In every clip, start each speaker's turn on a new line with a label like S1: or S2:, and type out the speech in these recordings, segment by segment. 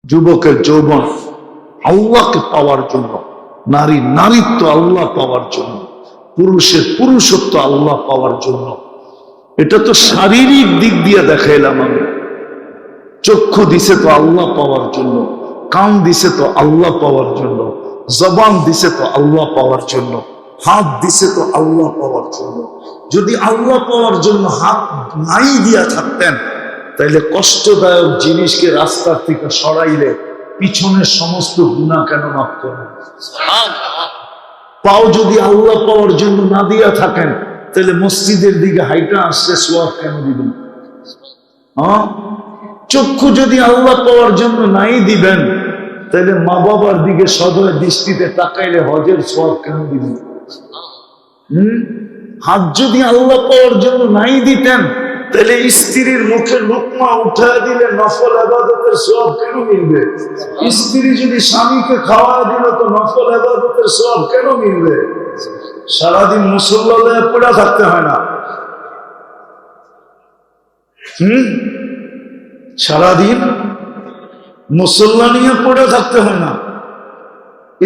S1: যুবকের যৌবন আল্লাহকে পাওয়ার জন্য, নারী নারীত্ব আল্লাহ পাওয়ার জন্য, পুরুষের পুরুষত্ব আল্লাহ পাওয়ার জন্য। এটা তো শারীরিক দিক দিয়ে দেখাইলাম আমি। চক্ষু দিছে তো আল্লাহ পাওয়ার জন্য, কান দিছে তো আল্লাহ পাওয়ার জন্য, জবান দিছে তো আল্লাহ পাওয়ার জন্য, হাত দিছে তো আল্লাহ পাওয়ার জন্য। যদি আল্লাহ পাওয়ার জন্য হাত নাই দিয়া থাকতেন, তাইলে কষ্টদায়ক জিনিসকে রাস্তার থেকে সরাইলে পিছনের সমস্ত গুনাহ কেন মাফ করবেন? পাও যদি আল্লাহ পাওয়ার জন্য না দিয়া থাকেন, তাহলে মসজিদের দিকে হাইটা আসছে সোয়াব কেন দিবেন? হ্যাঁ, চক্ষু যদি আল্লাহ পাওয়ার জন্য নাই দিবেন, তাহলে মা বাবার দিকে সদয় দৃষ্টিতে তাকাইলে হজের সোয়াব কেন দিবেন? হাত যদি আল্লাহ পাওয়ার জন্য নাই দিতেন, তাহলে স্ত্রীর মুখে লুকমা উঠায় দিলে নফল ইবাদতের সওয়াব কেন মিলবে? স্ত্রী যদি স্বামীকে খাওয়া দিল, তো নফল ইবাদতের সওয়াব কেন মিলবে? সারাদিন মুসল্লায় পড়ে থাকতে হয় না? সারাদিন মুসল্লা নিয়ে পড়ে থাকতে হয় না?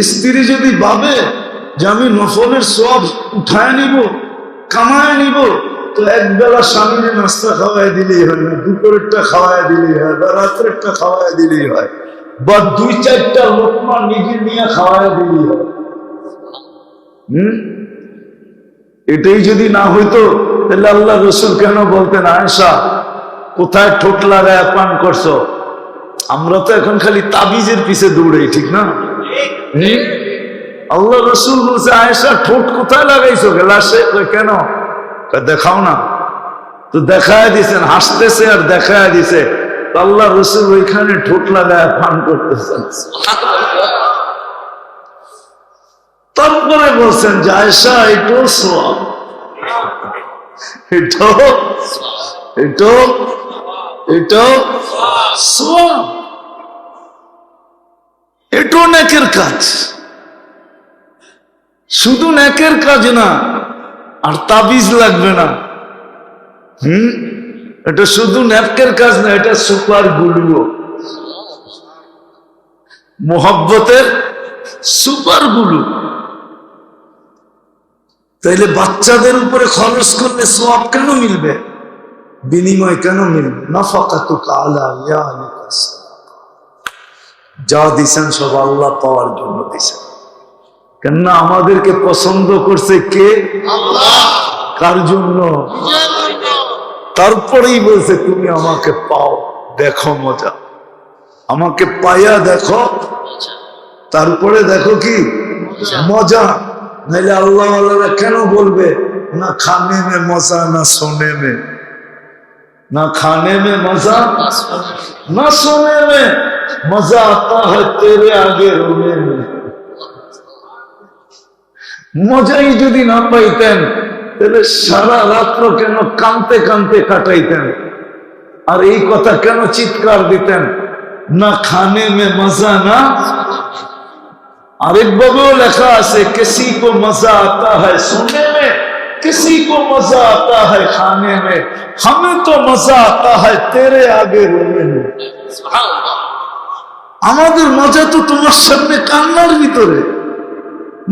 S1: স্ত্রী যদি ভাবে যে আমি নফলের সওয়াব উঠায় নিব, কামায় নিব, তো একবেলা স্বামীরে নাস্তা খাওয়াই দিলেই হয় না, দুপুরেরটা খাওয়াই দিলেই হয়, বা রাত্রেরটা খাওয়াই দিলেই হয়, বা 2-4টা লোকমা নিজে নিয়ে খাওয়াই দিলেই হয়। এটাই যদি না হইতো, তাহলে আল্লাহ রসুল কেন বলতেন, আয়েশা কোথায় ঠোঁট লাগায় পান করছো? আমরা তো এখন খালি তাবিজের পিছে দৌড়াই, ঠিক না? আল্লাহ রসুল বলছে, আয়েশা ঠোঁট কোথায় লাগাইছো গ্লাসে? কেন? দেখাও না। তো দেখায় দিছেন, হাসতেছে আর দেখায় দিছে। আল্লাহ রসুল ওইখানে ঠোঁট লাগায় পান করতেছেন। তারপরে বলছেন যে আয়েশা এটাও সওয়াব, এটাও সওয়াব, এটাও নেকের কাজ। শুধু নেকের কাজ না, আর তাবিজ লাগবে না। এটা শুধু নেকের কাজ না, এটা সুপার গুলু, মোহাব্বতের সুপার গুলু। তাইলে বাচ্চাদের উপরে খরচ করলে সওয়াব কেন মিলবে? বিনিময় কেন মিলবে? নাফাকাতুকা আলা ইয়ালিকা, যা দিছেন সব আল্লাহ পাওয়ার জন্য দিছেন। কেননা আমাদেরকে পছন্দ করছে কে? আল্লাহ। কার জন্য? তারপরেই বলছে তুমি আমাকে পাও, দেখো মজা, আমাকে পাইয়া দেখো, তারপরে দেখো কি মজা। নাইলে আল্লাহ আল্লাহরা কেন বলবে না খানে মে মজা না সোনে মে, না খানে মে মজা না সোনে মে, মজা আতা হয় তেরে আগে রোনে মে। মজাই যদি না পাইতেন, তাহলে সারা রাত্র কেন কানতে কানতে কাটাইতেন? আর এই কথা কেন চিৎকার দিতেন, না খানে মে মজা না? আরেকভাবেও লেখা আছে, কিসি কো মজা আতা হয় সোনে মে, কিসি কো মজা আতা হয় খানে মে, হমেं তো মজা আতা হয় তেরে আগে রোনে মে। আমাদের মজা তো তোমার সামনে কান্নার ভিতরে,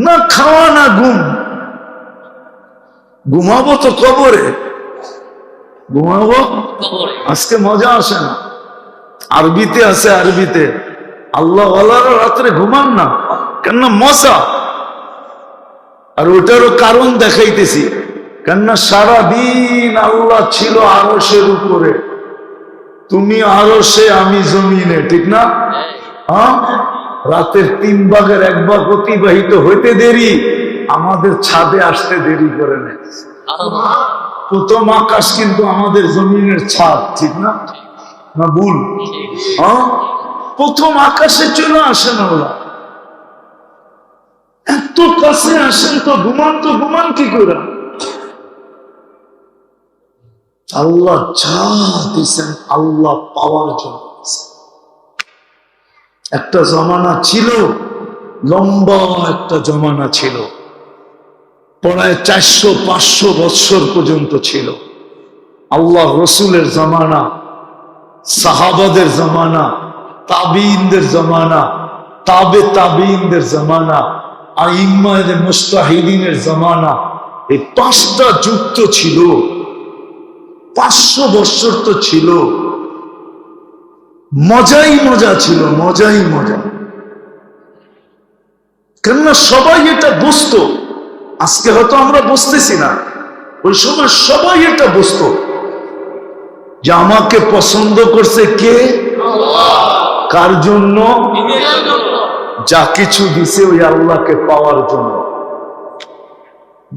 S1: না খাওয়া না ঘুম। ঘুমাবো তো কবরে, ঘুমাবো আজকে মজা আসে না। আরবিতে আছে, আরবিতে আল্লাহ ওয়ালারা রাত্রে ঘুমান না, কেননা মজা। আর ওটারও কারণ দেখাইতেছি, কেননা সারাদিন আল্লাহ ছিল আরশের উপরে, তুমি আরশে আমি জমিনে, ঠিক না? হ্যাঁ, রাতের 3 ভাগের 1 ভাগ অতিবাহিত হইতে দেরি, আমাদের ছাদে আসতে দেরি করে নেই। প্রথম আকাশ কিন্তু আমাদের জমিনের ছাদ, ঠিক না? না ভুল? হ্যাঁ, প্রথম আকাশে চলে আসেন ওরা, এত কাছে আসেন, তো ঘুমান কি করে? আল্লাহ যা দিয়েছেন আল্লাহ পাওয়ার জন্য। একটা জমানা ছিল, লম্বা একটা জমানা ছিল, প্রায় 400-500 বৎসর পর্যন্ত ছিল। আল্লাহ রসুলের জমানা, সাহাবাদের জমানা, তাবিঈনদের জমানা, তাবিঈনদের জমানা, আইম্মায়ে মুজতাহিদিনের জমানা, এই 5টা যুগ তো ছিল, 500 বছর তো ছিল। মজাই মজা ছিল, মজাই মজা। কেননা সবাই এটা বুঝতো। আজকে হয়তো আমরা বুঝতেছি না, ওই সময় সবাই এটা বুঝতো যে আমাকে পছন্দ করছে কে? কার জন্য? যা কিছু দিছে ওই আল্লাহকে পাওয়ার জন্য,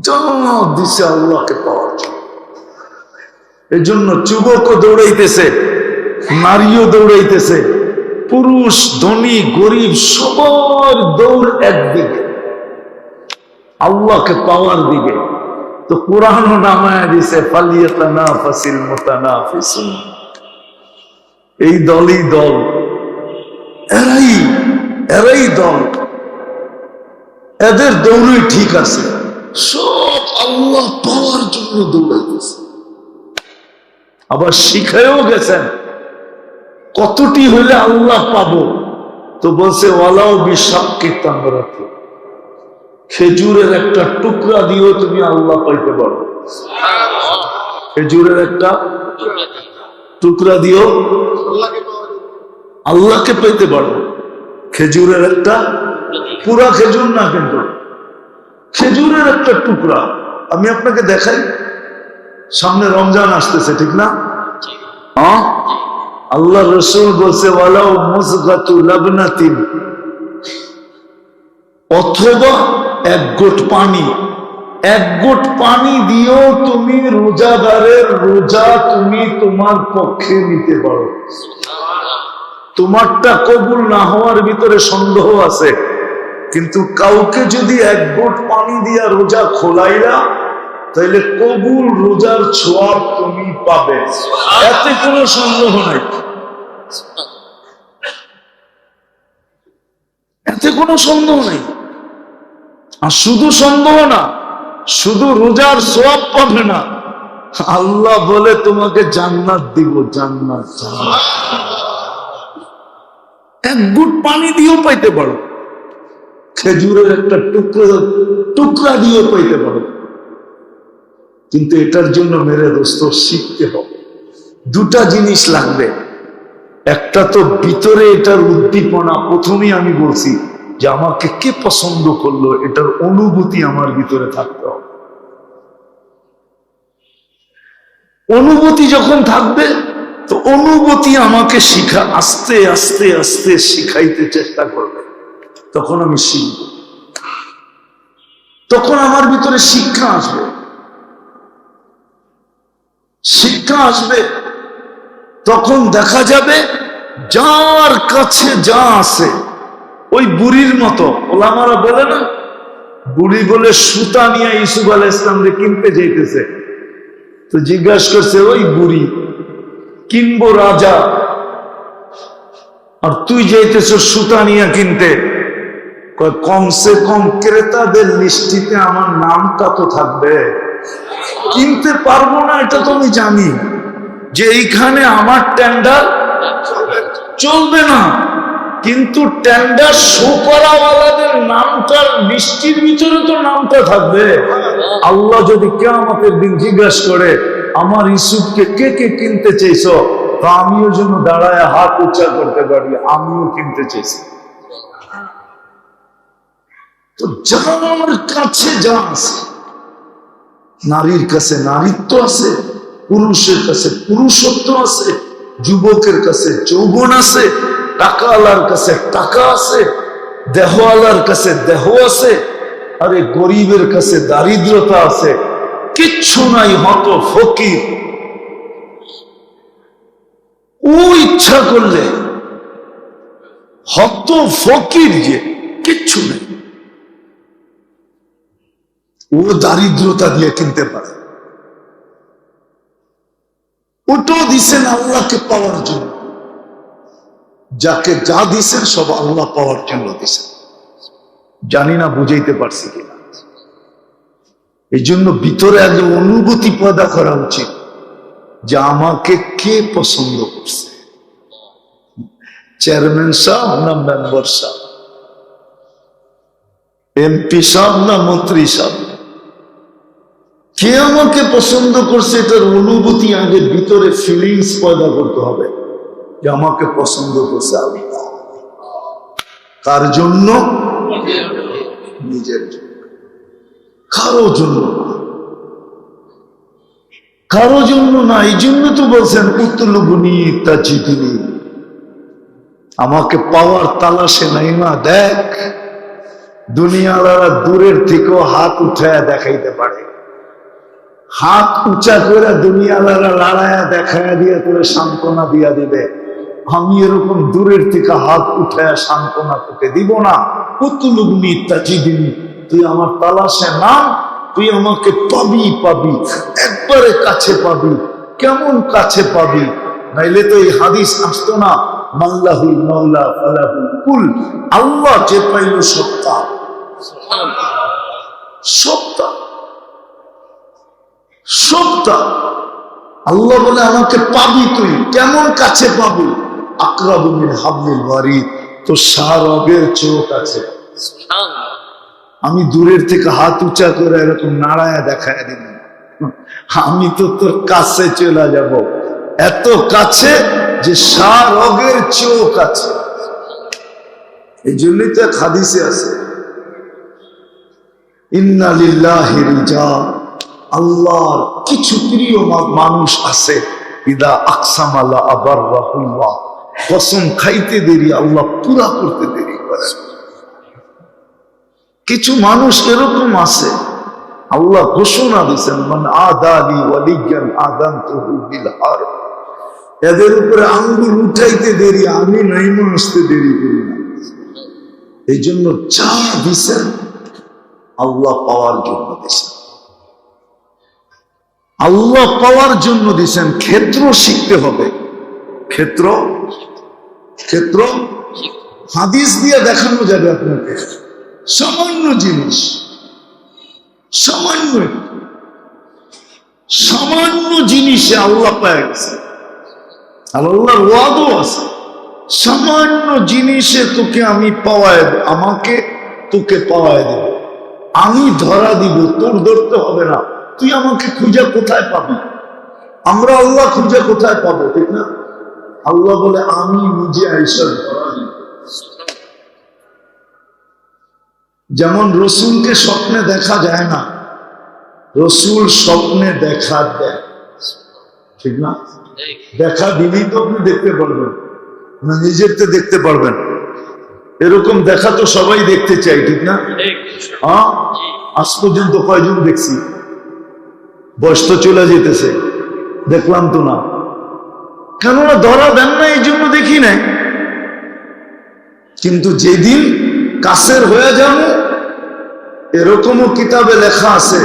S1: যা দিছে আল্লাহকে পাওয়ার জন্য। এজন্য যুবকও দৌড়াইতেছে, নারীও দৌড়াইতেছে, পুরুষ ধনী গরিব সবার দৌড় একদিকে, আল্লাহকে পাওয়ার দিকে। তো কোরআনও নামায় দিছে ফালিয়াতানাফাসিল মুতানাফিসুন, এই দলই দল, এরাই দল, এদের দৌড়ই ঠিক আছে, সব আল্লাহ পাওয়ার জন্য দৌড়াইতেছে। আবার শিখায়ও গেছেন কতটি হইলে আল্লাহ পাবো, তো বলছে ওয়ালাও বিশাক্কি তামরাতি, খেজুরের একটা টুকরা দিয়েও তুমি আল্লাহ পাইতে পারো। খেজুরের একটা টুকরা দিয়েও আল্লাহকে পেতে পারো। খেজুরের একটা, পুরা খেজুর না কিন্তু, খেজুরের একটা টুকরা। আমি আপনাকে দেখাই, সামনে রমজান আসতেছে, ঠিক না? হ্যাঁ, আল্লাহ রসুল বলছে ওয়ালাউ মুজগাতু লাবনাতিন, অথবা এক গোট পানি, এক গোট পানি দিয়েও তুমি রোজাদারের রোজা তুমি তোমার পক্ষে নিতে পারো। তোমারটা কবুল না হওয়ার ভিতরে সন্দেহ আছে, কিন্তু কাউকে যদি এক গোট পানি দিয়া রোজা খোলাইলা, তাহলে কবুল রোজার ছোঁয়া তুমি পাবে, এতে কোনো সন্দেহ নাই, এতে কোনো সন্দেহ নেই। আর শুধু সন্দেহ না, শুধু রোজার সওয়াব পাবে না, আল্লাহ বলে তোমাকে জান্নাত দিব, জান্নাত। এক গুট পানি দিয়েও পাইতে পারো, খেজুরের একটা টুকরা দিয়েও পাইতে পারো, কিন্তু এটার জন্য মেরে দোস্ত শিখতে হবে। দুটা জিনিস লাগবে, একটা তো ভিতরে এটার উদ্দীপনা। প্রথমেই আমি বলছি যে আমাকে কে পছন্দ করলো, এটার অনুভূতি আমার ভিতরে থাকতে হবে। অনুভূতি যখন থাকবে, তো অনুভূতি আমাকে আস্তে আস্তে আস্তে শিখাইতে চেষ্টা করবে, তখন আমি শিখব, তখন আমার ভিতরে শিক্ষা আসবে। শিক্ষা আসবে, তখন দেখা যাবে যার কাছে যা আছে, ওই বুড়ির মতো ওলামারা বলে না, বুড়ি বলে সুতা নিয়ে ইউসুফ আলাইহিস সালামকে কিনতে যাইতেছে, তো জিজ্ঞাসা করছে ওই বুড়ি, কিনবো রাজা আর তুই যাইতেছ সুতা নিয়ে কিনতে? কমসে কম ক্রেতাদের লিস্টিতে আমার নামটা তো থাকবে। কিনতে পারবো না এটা তো আমি জানি, যে এইখানে আমার টেন্ডার চলবে না, কিন্তু টেন্ডার শো করাওয়ালাদের নামটার লিস্টির ভিতরে তো নামটা থাকবে। আল্লাহ যদি কিয়ামতের দিন জিজ্ঞাসা করে আমার ইউসুফকে কে কে কিনতে চাইছ, তো আমিও যেন দাঁড়ায় হাত উচ্চার করতে পারি, আমিও কিনতে চাইছি। তো যার কাছে যা আছে, নারীর কাছে নারীত্ব আছে, পুরুষের কাছে পুরুষত্ব আছে, যুবকের কাছে যৌবন আছে, টাকাওয়ালার কাছে টাকা আছে, দেহওয়ালার কাছে দেহ আছে, আরে গরিবের কাছে দারিদ্রতা আছে, কিচ্ছু নাই, হত ফকির। ও ইচ্ছা করলে হত ফকির যে কিচ্ছু নেই, ও দারিদ্রতা দিয়ে কিনতে পারে। ওটাও দিছেন আল্লাহকে পাওয়ার জন্য, যাকে যা দিছেন সব আল্লাহ পাওয়ার জন্য দিছেন। জানি না বুঝাইতে পারছি কিনা। এই জন্য ভিতরে আগে অনুভূতি পয়দা করা উচিত যে আমাকে কে পছন্দ করছে। চেয়ারম্যান সাহেব না মেম্বার সাহেব, এমপি সাহেব না মন্ত্রী সাহেব, কে আমাকে পছন্দ করছে এটার অনুভূতি আগে ভিতরে ফিলিংস পয়দা করতে হবে যে আমাকে পছন্দ করছে আল্লাহ। কার জন্য? নিজের জন্য, কারো জন্য না, কারো জন্য না। এই জন্য তো বলছেন উতলুবনি তাজিদনি, আমাকে পাওয়ার তালাশে নাই না। দেখ, দুনিয়াওয়ালা দূরের থেকেও হাত উঠায় দেখাইতে পারে, হাত উঁচা করে দুনিয়াওয়ালা লড়াইয়া দেখাইয়া দিয়ে তোরে সান্ত্বনা দিয়া দিবে। আমি এরকম দূরের থেকে হাত উঠায় সান্ত্বনা তোকে দিব না। উতলুবনি তাজিদনি, তুই আমার তালাশে না, তুই আমাকে পাবি পাবি, একবারে কাছে পাবি। কেমন কাছে পাবি? নাইলে তো এই হাদিস আসতো না, মাল্লাহুল মাওলা ফালাহুল কুল, আল্লাহ যে পাইল সত্তা, সত্তা, সত্তা। আল্লাহ বলে আমাকে পাবি তুই। কেমন কাছে পাবি? আকরাবু মিন হাবলিল ওয়ারিদ, তো শাহরগের চোখ আছে। আমি দূরের থেকে হাত উঁচা করে এরকম নাড়ায়া দেখায় দিব, আমি তো তোর কাছে চলে যাব, এত কাছে যে শাহরগের চোখ আছে। এই জন্যই তো এক হাদিসে আছে, ইন্না লিল্লাহি রিজাল, আল্লাহর কিছু প্রিয় মানুষ আছে, ইদা আকসাম লা আবাররাহুল্লাহ, কসম খাইতে দেরি আল্লাহ পুরা করতে দেরি করে। কিছু মানুষ এরকম আছে, আল্লাহ ঘোষণা দিয়েছেন, মান আদালি ওয়ালিয়ান আযানতুহু বিল হারব, এদের উপরে আঙ্গুল উঠাইতে দেরি, আমি নাইমা আসতে দেরি করি না। এই জন্য যা দিছেন আল্লাহ পাওয়ার জন্য দিছেন, আল্লাহ পাওয়ার জন্য দিছেন। ক্ষেত্র শিখতে হবে, ক্ষেত্র, ক্ষেত্র হাদিস দিয়ে দেখানো যাবে আপনাকে। সামান্য জিনিস, সামান্য সামান্য জিনিসে আল্লাহ পায় গেছে, আল্লাহর ওয়াদও আছে। সামান্য জিনিসে তোকে আমি পাওয়ায়, আমাকে তোকে পাওয়ায় দেব, আমি ধরা দিব, তোর ধরতে হবে না। তুই আমাকে খুঁজে কোথায় পাবি? আমরা আল্লাহ খুঁজে কোথায় পাবো? ঠিক না? আল্লাহ বলে আমি নিজে আইসা ধরা দিব। যেমন রসুলকে স্বপ্নে দেখা যায় না, রসুল স্বপ্নে দেখা দেয়, ঠিক না? দেখা দিলেই তো আপনি দেখতে পারবেন না, নিজের তো দেখতে পারবেন। এরকম দেখা তো সবাই দেখতে চাই, ঠিক না? হ্যাঁ, আজ পর্যন্ত কয়জন দেখছি? বয়স তো চলে যেতেছে, দেখলাম তো না। কেননা ধরা দেন না, এই জন্য দেখি নাই। কিন্তু যেদিন কাছের হয়ে যাবো, এরকমও কিতাবে লেখা আছে,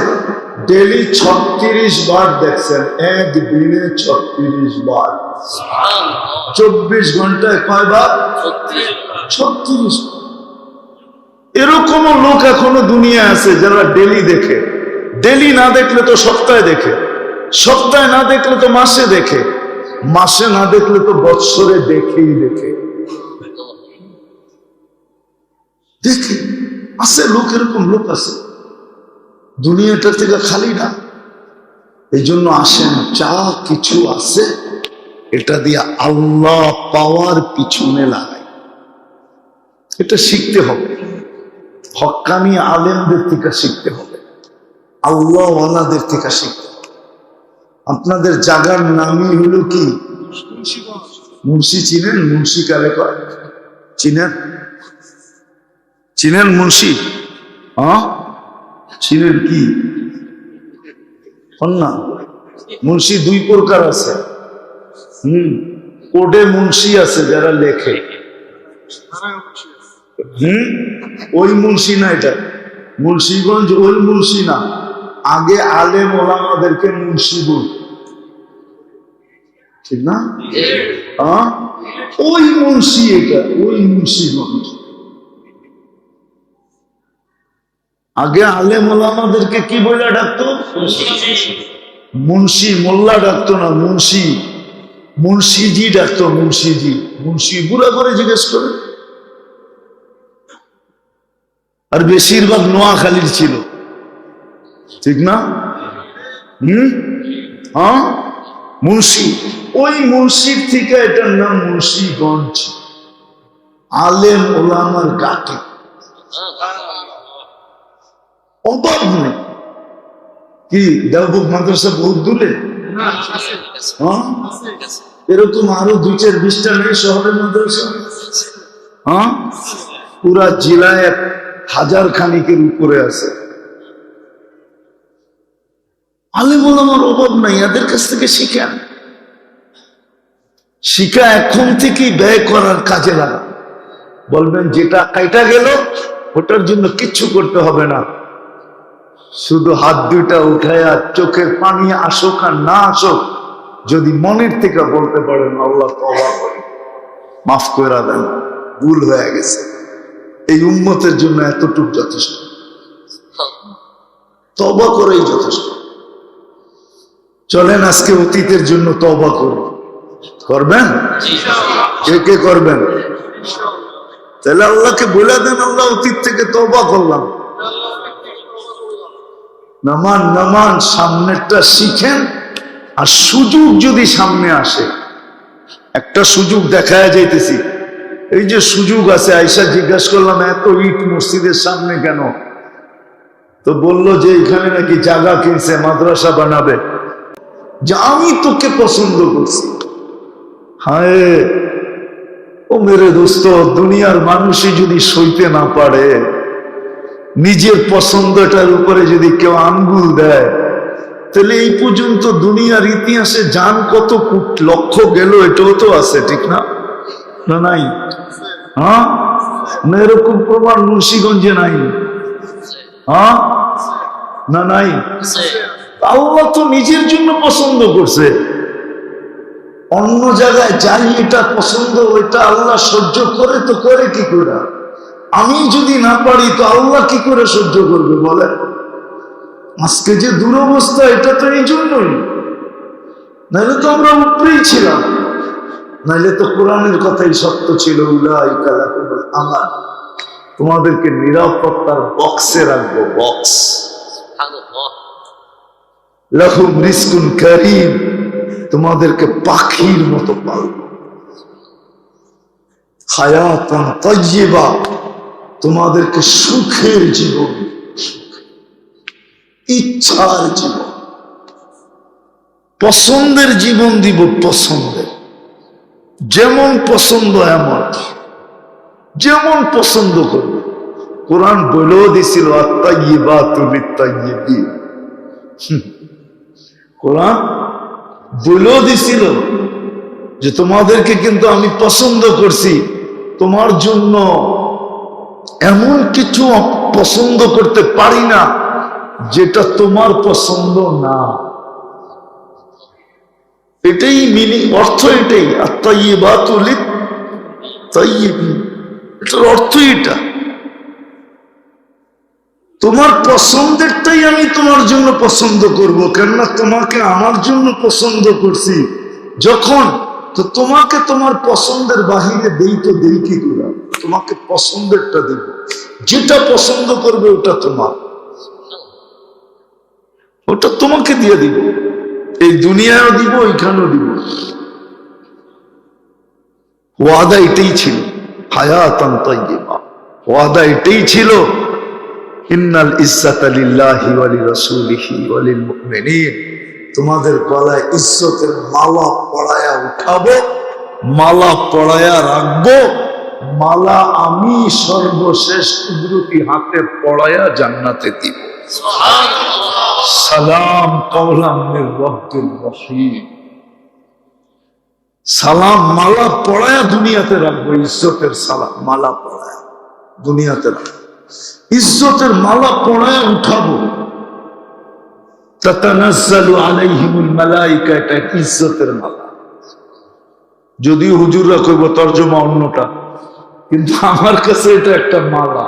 S1: ডেলি 36 বার দেখছেন, একদিনে 36 বার, 24 ঘন্টায় কয়বার? 36। এরকমও লোক এখনো দুনিয়া আছে যারা ডেলি দেখে। ডেলি না দেখলে তো সপ্তাহে দেখে, সপ্তাহে না দেখলে তো মাসে দেখে, মাসে না দেখলে তো বৎসরে দেখেই দেখে, দেখে আছে লোক, এরকম লোক আছে। দুনিয়াটার থেকে খালি না। এই জন্য আসেন, যা কিছু আছে এটা দিয়ে আল্লাহ পাওয়ার পিছনে লাগাই। এটা শিখতে হবে, হক্কানি আলেমদের থেকে শিখতে হবে, আল্লাহ ওয়ালাদের থেকে শিখতে হবে। আপনাদের জায়গার নামই হলো কি? মুন্সি। চিনেন মুন্সি কারে কয়? চিনেন? চিনেন মুন্সি? হ্যাঁ, চিনেন কি? না, মুন্সি দুই প্রকার আছে। কোডে মুন্সি আছে যারা লেখে, ওই মুন্সি না, এটা মুন্সিগঞ্জ ওই মুন্সি না। আগে আলেম ওলামাদেরকে মুন্সি বলত, ঠিক না? ওই মুন্সি, এটা ওই মুন্সিগঞ্জ। আগে আলেম ওলামাদেরকে কি বলে ডাকতো? মুন্সি। মোল্লা ডাকতো না, মুন্সি। মুন্সিজি ডাকতো, মুন্সিজি। মুন্সি বুড়া করে জিজ্ঞেস করে। আর বেশিরভাগ নোয়াখালীর ছিল, ঠিক না? হ্যাঁ, মুন্সি। ওই মুন্সির থেকে এটার নাম মুন্সিগঞ্জ। আলেম ওলামার ঘাটে, অভাব নেই। কি দেওবন্দ মাদ্রাসা বহুত দূরে? হ্যাঁ, এরকম আরো 2-4-20টা নেই শহরের মাদ্রাসা? হ্যাঁ, পুরা জেলায় 1000 খানিকের উপরে আছে। আলেম ওলামার অভাব নাই, এদের কাছ থেকে শিখেন। শিখা এখন থেকেই ব্যয় করার কাজে লাগা। বলবেন যেটা কাইটা গেল ওটার জন্য কিচ্ছু করতে হবে না, শুধু হাত দুইটা উঠায় আর চোখের পানি আসুক আর না আসুক, যদি মনের থেকে বলতে পারেন আল্লাহ তওবা করি, মাফ করে দেন, ভুল হয়ে গেছে, এই উম্মতের জন্য এতটুকু যথেষ্ট। তওবা করেই যথেষ্ট। চলেন আজকে অতীতের জন্য তওবা করব। করবেন? কে কে করবেন? তাহলে আল্লাহকে বলে দেন, আল্লাহ অতীত থেকে তওবা করলাম। নামান নামান, সামনেরটা শিখেন। আর সুযোগ যদি সামনে আসে, একটা সুযোগ দেখায় যাইতেছি, এই যে সুযোগ আছে, আয়েশা জিজ্ঞাসা করলাম এত ইট মসজিদের সামনে কেন? তো বললো যে এখানে নাকি জায়গা কিনছে, মাদ্রাসা বানাবে। যে আমি তোকে পছন্দ করছি। হায় ও মেরে দোস্ত, দুনিয়ার মানুষই যদি সইতে না পারে, নিজের পছন্দটার উপরে যদি কেউ আঙ্গুল দেয়, তাহলে এই পর্যন্ত দুনিয়ার ইতিহাসে জান কত লক্ষ গেল, এটাও তো আছে, ঠিক না? না নাই? হ্যাঁ, না এরকম প্রমাণ মুন্সিগঞ্জে নাই? হ্যাঁ না নাই? আল্লাহ তো নিজের জন্য পছন্দ করছে। অন্য জায়গায় যাই এটা পছন্দ, ওইটা আল্লাহ সহ্য করে তো করে কি করে? আমি যদি না পারি তো আল্লাহ কি করে সহ্য করবে বলেন? আজকে যে দুরবস্থা, এটা তো এই জন্যই। নাহলে তো আমরা উপরেই ছিলাম, নাহলে তো কোরআনের কথাই সত্য ছিল, উলাইকা লাহুমুল আমান, তোমাদেরকে নিরাপত্তার বক্সে রাখবো, বক্স। লাহুম রিজকুন কারীম, তোমাদেরকে পাখির মতো পালবো। হায়াতান তাইয়্যিবা, তোমাদেরকে সুখের জীবন, ইচ্ছার জীবন, পছন্দের জীবন দিব। পছন্দের, যেমন পছন্দ এমন, যেমন পছন্দ করবে। কোরআন বলেও দিছিল আত-তাইয়্যিবাতু লিত-তাইয়্যিবিন। কোরআন বলেও দিছিল যে তোমাদেরকে কিন্তু আমি পছন্দ করছি, তোমার জন্য এমন কিছু পছন্দ করতে পারি না যেটা তোমার পছন্দ না। এটাই মিনিং, অর্থ এটাই, আত-তাইয়্যিবাতু লিত-তাইয়্যিবিন, এটার অর্থ এটা। তোমার পছন্দেরটাই আমি তোমার জন্য পছন্দ করব, কেননা তোমাকে আমার জন্য পছন্দ করছি যখন, তো তোমাকে তোমার পছন্দের বাহিরে দেই তো দেই কি করে? তোমাকে পছন্দেরটা দেব, যেটা পছন্দ করবে ওটা তোমার, ওটা তোমাকে দিয়ে দিব। এই দুনিয়ায়ও দিব, ওইখানেও দিব। ওয়াদা এটাই ছিল, হায়াতান তাইয়্যিবা, ওয়াদা এটাই ছিল। ইন্নাল ইজ্জাতা লিল্লাহি ওয়া লিরাসূলিহি ওয়া লিল মুমিনিন, তোমাদের গলায় ইজ্জতের মালা পরায়া উঠাবো, মালা পরায়া রাখবো, মালা আমি সর্বশেষ কুদরতি হাতে পরায়া জান্নাতে দিব। সুবহানাল্লাহ, সালাম কাওলাম মির রাব্বির রহিম। সালাম মালা পরায়া দুনিয়াতে রাখবো, ইজ্জতের সালাম মালা পরায়া দুনিয়াতে রাখবো, ইজ্জতের মালা পরায়া উঠাবো। তাতানাজ্জালু আলাইহিমুল মালায়েকা, এটা ইজ্জতের মালা। যদিও হুজুররা কইব তরজমা অন্যটা, কিন্তু আমার কাছে এটা একটা মালা,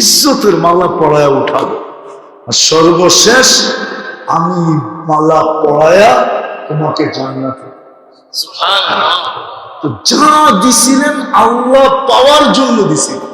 S1: ইজ্জতের মালা পরায়া উঠাবো। আর সর্বশেষ আমি মালা পরায়া তোমাকে জান্নাতে। তো যা দিছিলেন আল্লাহ পাওয়ার জন্য দিছিলেন।